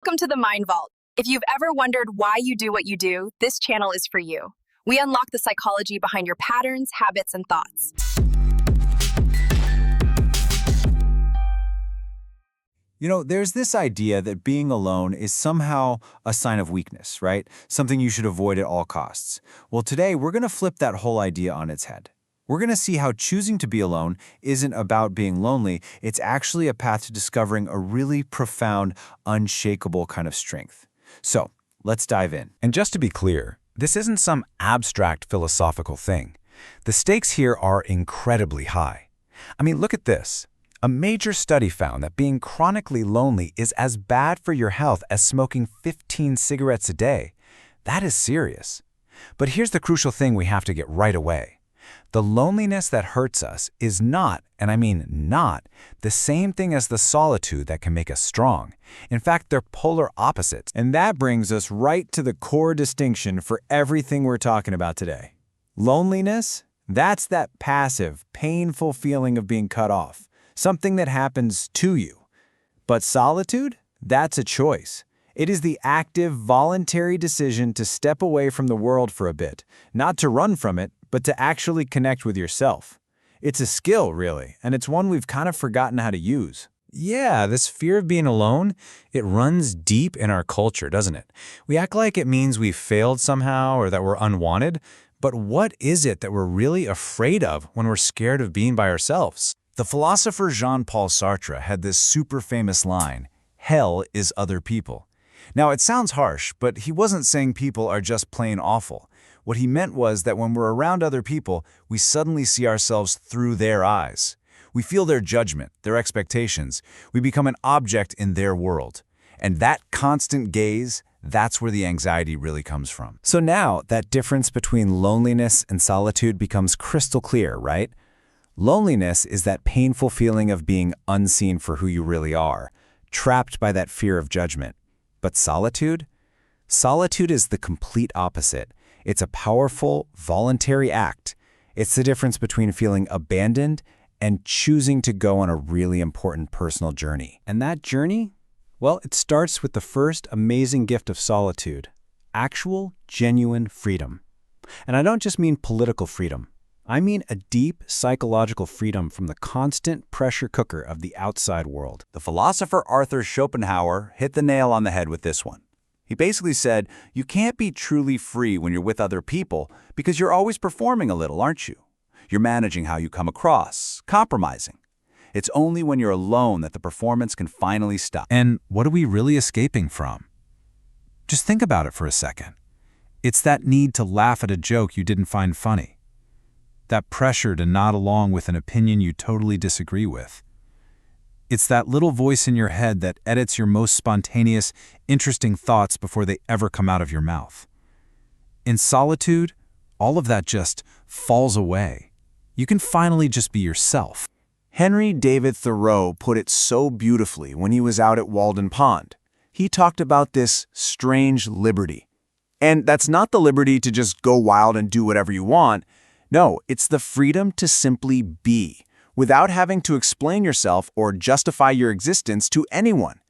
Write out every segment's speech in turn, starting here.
Welcome to the Mind Vault. If you've ever wondered why you do what you do, this channel is for you. We unlock the psychology behind your patterns, habits, and thoughts. There's this idea that being alone is somehow a sign of weakness, right? Something you should avoid at all costs. Well, today we're going to flip that whole idea on its head. We're going to see how choosing to be alone isn't about being lonely. It's actually a path to discovering a really profound, unshakable kind of strength. So, let's dive in. And just to be clear, this isn't some abstract philosophical thing. The stakes here are incredibly high. I mean, look at this. A major study found that being chronically lonely is as bad for your health as smoking 15 cigarettes a day. That is serious. But here's the crucial thing we have to get right away. The loneliness that hurts us is not, and I mean not, the same thing as the solitude that can make us strong. In fact, they're polar opposites. And that brings us right to the core distinction for everything we're talking about today. Loneliness, that's that passive, painful feeling of being cut off. Something that happens to you. But solitude? That's a choice. It is the active, voluntary decision to step away from the world for a bit, not to run from it, but to actually connect with yourself. It's a skill, really, and it's one we've kind of forgotten how to use. Yeah, this fear of being alone, it runs deep in our culture, doesn't it? We act like it means we've failed somehow or that we're unwanted, but what is it that we're really afraid of when we're scared of being by ourselves? The philosopher Jean-Paul Sartre had this super famous line, "Hell is other people." Now, it sounds harsh, but he wasn't saying people are just plain awful. What he meant was that when we're around other people, we suddenly see ourselves through their eyes. We feel their judgment, their expectations. We become an object in their world. And that constant gaze, that's where the anxiety really comes from. So now, that difference between loneliness and solitude becomes crystal clear, right? Loneliness is that painful feeling of being unseen for who you really are, trapped by that fear of judgment. But solitude? Solitude is the complete opposite. It's a powerful, voluntary act. It's the difference between feeling abandoned and choosing to go on a really important personal journey. And that journey? Well, it starts with the first amazing gift of solitude, actual, genuine freedom. And I don't just mean political freedom. I mean a deep psychological freedom from the constant pressure cooker of the outside world. The philosopher Arthur Schopenhauer hit the nail on the head with this one. He basically said, you can't be truly free when you're with other people because you're always performing a little, aren't you? You're managing how you come across, compromising. It's only when you're alone that the performance can finally stop. And what are we really escaping from? Just think about it for a second. It's that need to laugh at a joke you didn't find funny. That pressure to nod along with an opinion you totally disagree with. It's that little voice in your head that edits your most spontaneous, interesting thoughts before they ever come out of your mouth. In solitude, all of that just falls away. You can finally just be yourself. Henry David Thoreau put it so beautifully when he was out at Walden Pond. He talked about this strange liberty. And that's not the liberty to just go wild and do whatever you want. No, it's the freedom to simply be, without having to explain yourself or justify your existence to anyone.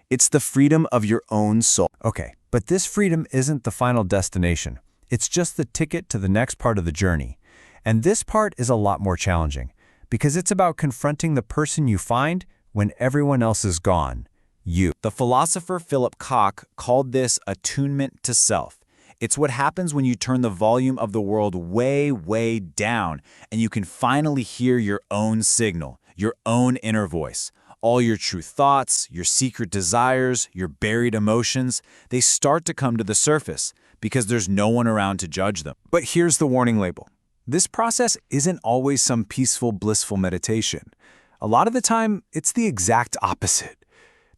It's the freedom of your own soul. Okay, but this freedom isn't the final destination. It's just the ticket to the next part of the journey. And this part is a lot more challenging, because it's about confronting the person you find when everyone else is gone, you. The philosopher Philip Koch called this attunement to self. It's what happens when you turn the volume of the world way, way down, and you can finally hear your own signal, your own inner voice. All your true thoughts, your secret desires, your buried emotions, they start to come to the surface because there's no one around to judge them. But here's the warning label. This process isn't always some peaceful, blissful meditation. A lot of the time, it's the exact opposite.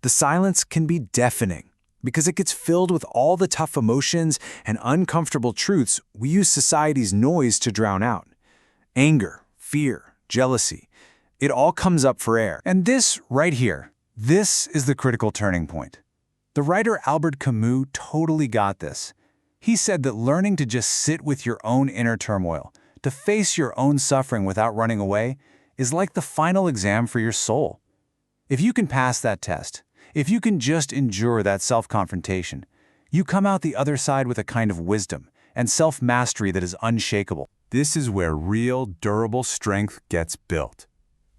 The silence can be deafening, because it gets filled with all the tough emotions and uncomfortable truths we use society's noise to drown out. Anger, fear, jealousy, it all comes up for air. And this right here, this is the critical turning point. The writer Albert Camus totally got this. He said that learning to just sit with your own inner turmoil, to face your own suffering without running away, is like the final exam for your soul. If you can pass that test, If you can just endure that self-confrontation, you come out the other side with a kind of wisdom and self-mastery that is unshakable. This is where real, durable strength gets built.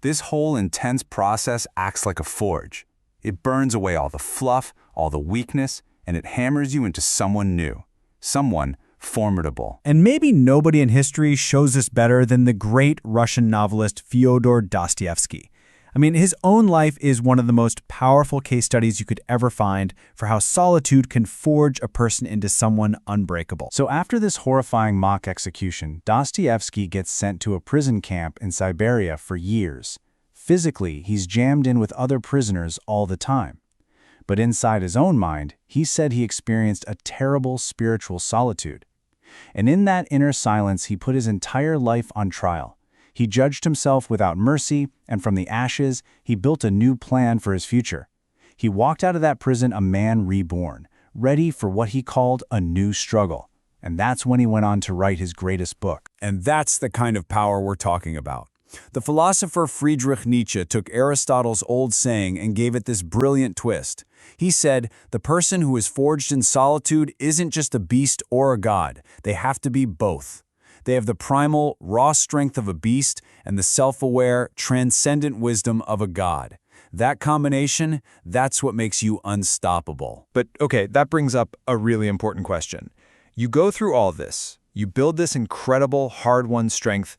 This whole intense process acts like a forge. It burns away all the fluff, all the weakness, and it hammers you into someone new, someone formidable. And maybe nobody in history shows this better than the great Russian novelist Fyodor Dostoevsky. I mean, his own life is one of the most powerful case studies you could ever find for how solitude can forge a person into someone unbreakable. So after this horrifying mock execution, Dostoevsky gets sent to a prison camp in Siberia for years. Physically, he's jammed in with other prisoners all the time. But inside his own mind, he said he experienced a terrible spiritual solitude. And in that inner silence, he put his entire life on trial. He judged himself without mercy, and from the ashes, he built a new plan for his future. He walked out of that prison a man reborn, ready for what he called a new struggle. And that's when he went on to write his greatest book. And that's the kind of power we're talking about. The philosopher Friedrich Nietzsche took Aristotle's old saying and gave it this brilliant twist. He said, the person who is forged in solitude isn't just a beast or a god. They have to be both. They have the primal, raw strength of a beast and the self-aware, transcendent wisdom of a god. That combination, that's what makes you unstoppable. But okay, that brings up a really important question. You go through all this, you build this incredible, hard-won strength.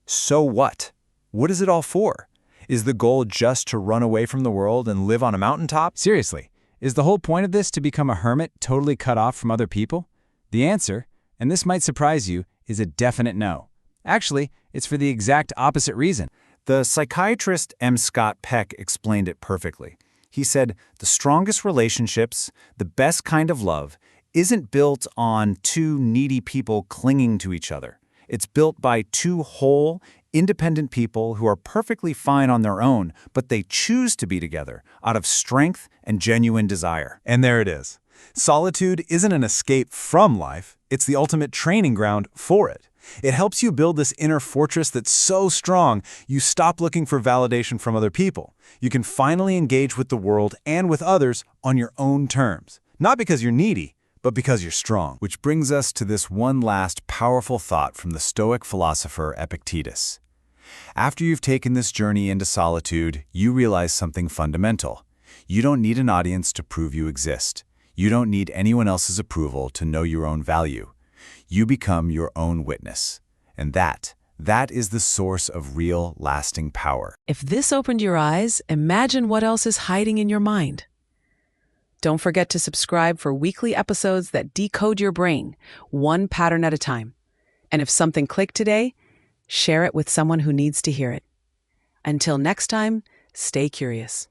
So what? What is it all for? Is the goal just to run away from the world and live on a mountaintop? Seriously, is the whole point of this to become a hermit, totally cut off from other people? The answer, and this might surprise you, is a definite no. Actually, it's for the exact opposite reason. The psychiatrist M. Scott Peck explained it perfectly. He said, the strongest relationships, the best kind of love, isn't built on two needy people clinging to each other. It's built by two whole, independent people who are perfectly fine on their own, but they choose to be together out of strength and genuine desire. And there it is. Solitude isn't an escape from life, it's the ultimate training ground for it. It helps you build this inner fortress that's so strong, you stop looking for validation from other people. You can finally engage with the world and with others on your own terms. Not because you're needy, but because you're strong. Which brings us to this one last powerful thought from the Stoic philosopher Epictetus. After you've taken this journey into solitude, you realize something fundamental. You don't need an audience to prove you exist. You don't need anyone else's approval to know your own value. You become your own witness. And that is the source of real, lasting power. If this opened your eyes, imagine what else is hiding in your mind. Don't forget to subscribe for weekly episodes that decode your brain, one pattern at a time. And if something clicked today, share it with someone who needs to hear it. Until next time, stay curious.